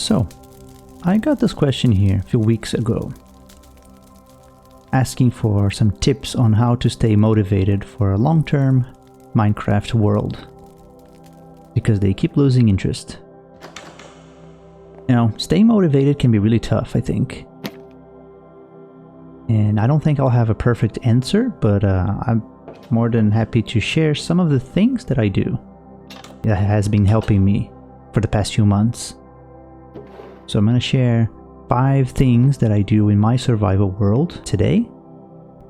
So, I got this question here a few weeks ago, asking for some tips on how to stay motivated for a long-term Minecraft world, because they keep losing interest. You know, staying motivated can be really tough, I think. And I don't think I'll have a perfect answer, but I'm more than happy to share some of the things that I do that has been helping me for the past few months. So I'm going to share 5 things that I do in my survival world today.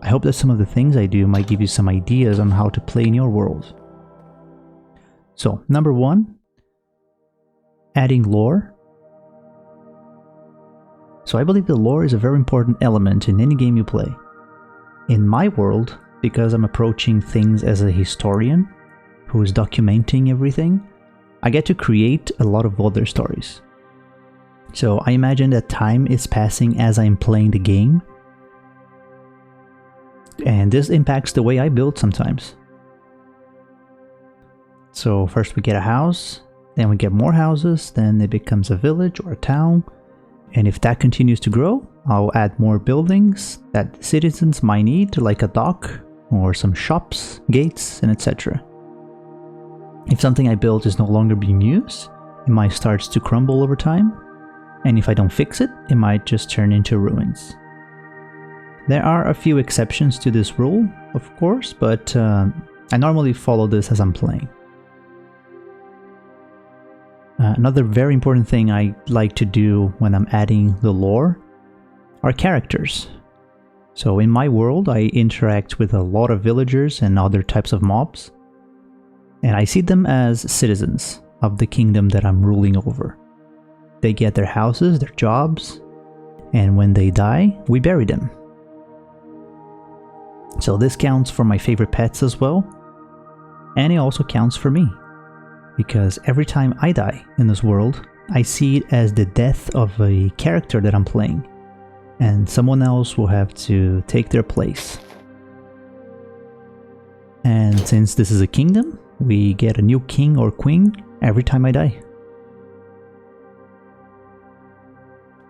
I hope that some of the things I do might give you some ideas on how to play in your world. So, number 1, adding lore. So I believe the lore is a very important element in any game you play. In my world, because I'm approaching things as a historian who is documenting everything, I get to create a lot of other stories. So I imagine that time is passing as I'm playing the game, and this impacts the way I build sometimes. So first we get a house, then we get more houses, then it becomes a village or a town, and if that continues to grow, I'll add more buildings that citizens might need, like a dock or some shops, gates, and etc. If something I built is no longer being used, it might start to crumble over time, and if I don't fix it, it might just turn into ruins. There are a few exceptions to this rule, of course, but I normally follow this as I'm playing. Another very important thing I like to do when I'm adding the lore are characters. So in my world, I interact with a lot of villagers and other types of mobs, and I see them as citizens of the kingdom that I'm ruling over. They get their houses, their jobs, and when they die, we bury them. So this counts for my favorite pets as well, and it also counts for me, because every time I die in this world, I see it as the death of a character that I'm playing, and someone else will have to take their place. And since this is a kingdom, we get a new king or queen every time I die.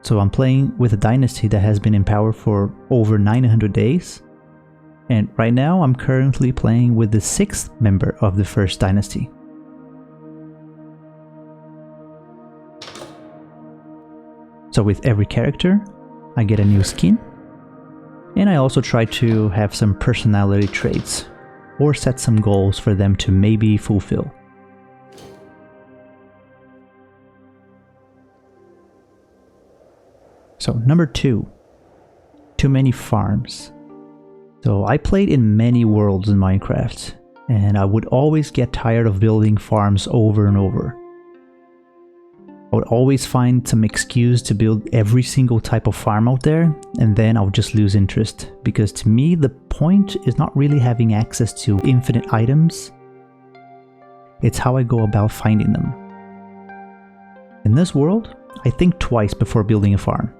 So I'm playing with a dynasty that has been in power for over 900 days, and right now I'm currently playing with the 6th member of the first dynasty. So with every character, I get a new skin, and I also try to have some personality traits, or set some goals for them to maybe fulfill. So number 2, too many farms. So I played in many worlds in Minecraft, and I would always get tired of building farms over and over. I would always find some excuse to build every single type of farm out there, and then I would just lose interest, because to me the point is not really having access to infinite items, it's how I go about finding them. In this world, I think twice before building a farm.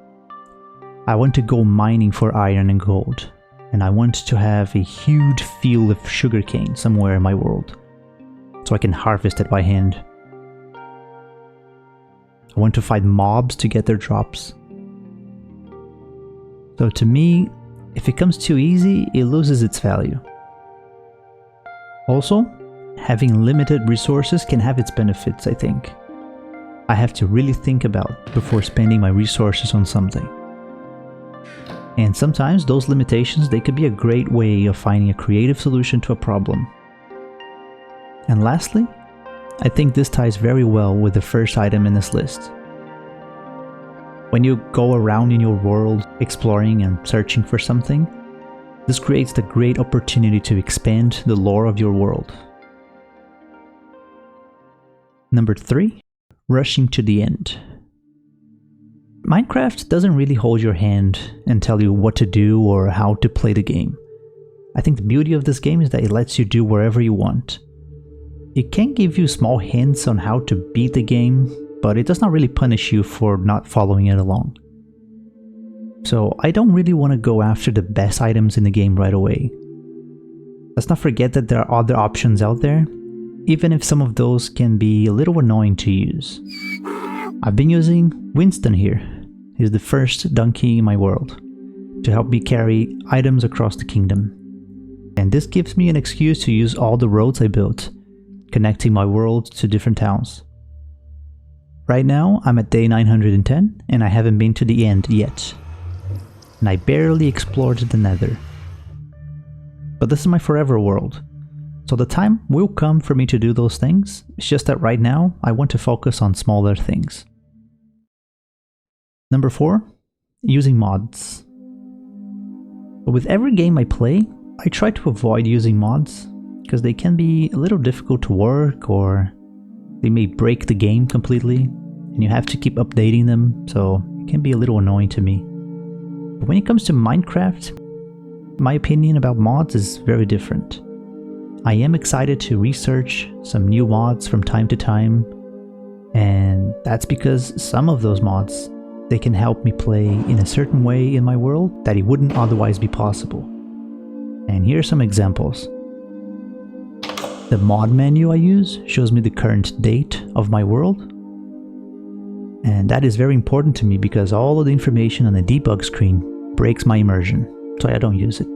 I want to go mining for iron and gold, and I want to have a huge field of sugarcane somewhere in my world, so I can harvest it by hand. I want to fight mobs to get their drops. So to me, if it comes too easy, it loses its value. Also, having limited resources can have its benefits, I think. I have to really think about before spending my resources on something. And sometimes those limitations, they could be a great way of finding a creative solution to a problem. And lastly, I think this ties very well with the first item in this list. When you go around in your world exploring and searching for something, this creates the great opportunity to expand the lore of your world. Number 3, rushing to the end. Minecraft doesn't really hold your hand and tell you what to do or how to play the game. I think the beauty of this game is that it lets you do wherever you want. It can give you small hints on how to beat the game, but it does not really punish you for not following it along. So I don't really want to go after the best items in the game right away. Let's not forget that there are other options out there, even if some of those can be a little annoying to use. I've been using Winston here. He's the first donkey in my world, to help me carry items across the kingdom. And this gives me an excuse to use all the roads I built, connecting my world to different towns. Right now, I'm at day 910, and I haven't been to the end yet. And I barely explored the Nether. But this is my forever world, so the time will come for me to do those things. It's just that right now, I want to focus on smaller things. Number 4, using mods. But with every game I play, I try to avoid using mods, because they can be a little difficult to work, or they may break the game completely, and you have to keep updating them, so it can be a little annoying to me. But when it comes to Minecraft, my opinion about mods is very different. I am excited to research some new mods from time to time, and that's because some of those mods, they can help me play in a certain way in my world that it wouldn't otherwise be possible. And here are some examples. The mod menu I use shows me the current date of my world, and that is very important to me because all of the information on the debug screen breaks my immersion, so I don't use it.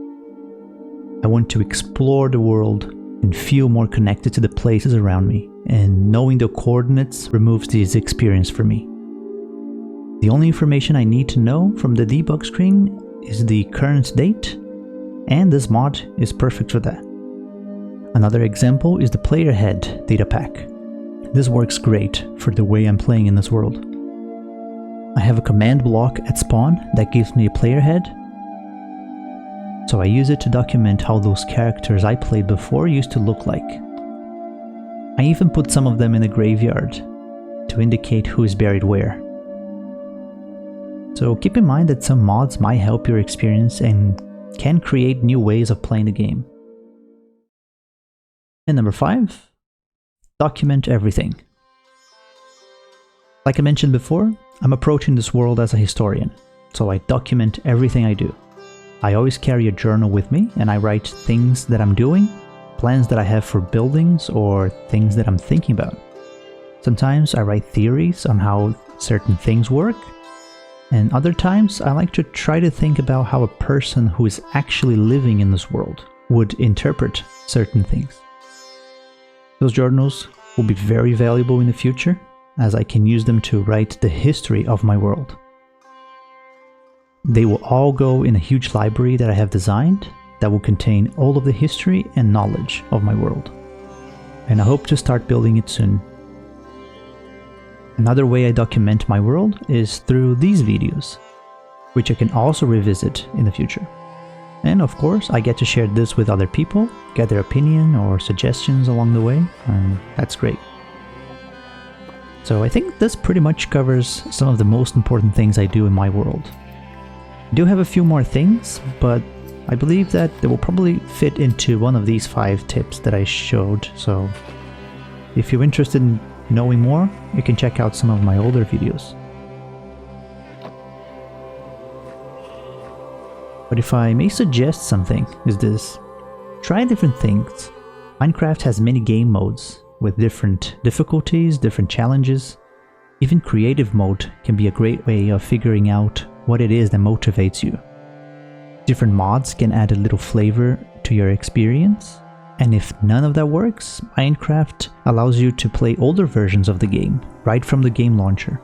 I want to explore the world and feel more connected to the places around me, and knowing the coordinates removes this experience for me. The only information I need to know from the debug screen is the current date, and this mod is perfect for that. Another example is the player head data pack. This works great for the way I'm playing in this world. I have a command block at spawn that gives me a player head, so I use it to document how those characters I played before used to look like. I even put some of them in a graveyard to indicate who is buried where. So keep in mind that some mods might help your experience and can create new ways of playing the game. And number 5, document everything. Like I mentioned before, I'm approaching this world as a historian, so I document everything I do. I always carry a journal with me, and I write things that I'm doing, plans that I have for buildings, or things that I'm thinking about. Sometimes I write theories on how certain things work, and other times I like to try to think about how a person who is actually living in this world would interpret certain things. Those journals will be very valuable in the future, as I can use them to write the history of my world. They will all go in a huge library that I have designed that will contain all of the history and knowledge of my world. And I hope to start building it soon. Another way I document my world is through these videos, which I can also revisit in the future. And of course, I get to share this with other people, get their opinion or suggestions along the way, and that's great. So I think this pretty much covers some of the most important things I do in my world. I do have a few more things, but I believe that they will probably fit into one of these 5 tips that I showed, so if you're interested in knowing more, you can check out some of my older videos. But if I may suggest something, is this: try different things. Minecraft has many game modes with different difficulties, different challenges. Even creative mode can be a great way of figuring out what it is that motivates you. Different mods can add a little flavor to your experience, and if none of that works, Minecraft allows you to play older versions of the game right from the game launcher.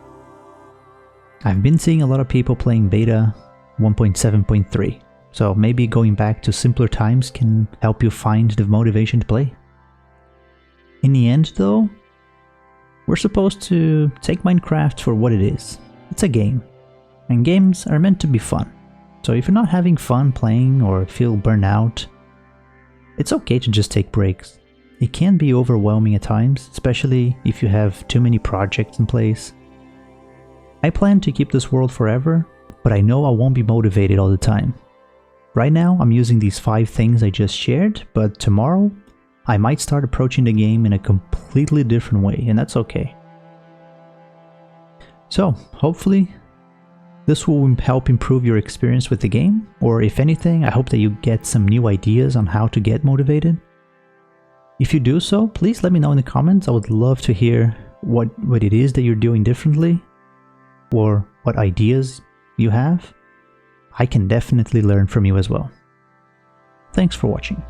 I've been seeing a lot of people playing beta 1.7.3, so maybe going back to simpler times can help you find the motivation to play. In the end though, we're supposed to take Minecraft for what it is. It's a game, and games are meant to be fun. So if you're not having fun playing or feel burnt out, it's okay to just take breaks. It can be overwhelming at times, especially if you have too many projects in place. I plan to keep this world forever, but I know I won't be motivated all the time. Right now I'm using these 5 things I just shared, but tomorrow I might start approaching the game in a completely different way, and that's okay. So hopefully this will help improve your experience with the game, or if anything, I hope that you get some new ideas on how to get motivated. If you do so, please let me know in the comments. I would love to hear what it is that you're doing differently, or what ideas you have, I can definitely learn from you as well. Thanks for watching.